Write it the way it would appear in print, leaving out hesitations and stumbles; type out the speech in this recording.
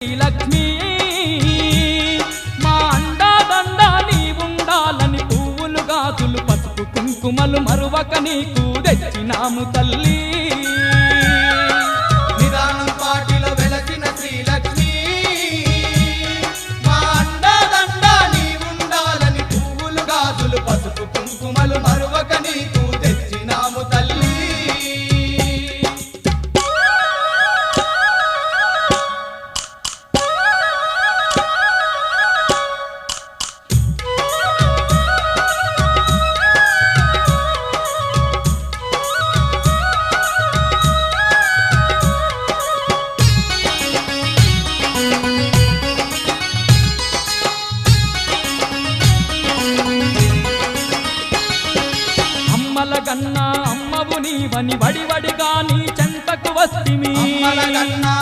లక్ష్మీ మా అండాదండ నీ ఉండాలని పువ్వులు గాజులు పసుపు కుంకుమలు మరువక నీకు తెచ్చినాము తల్లి నిదానం పాటిలో వెలసిన శ్రీలక్ష్మి మా అండాదండ నీ ఉండాలని పువ్వులు గాజులు పసుపు కుంకుమలు మరువక నీకు తెచ్చినాము తల్లి అమ్మల గన్నా అమ్మవు నీవని వడివడిగా నీ చెంతకు వస్తిమి అమ్మల గన్నా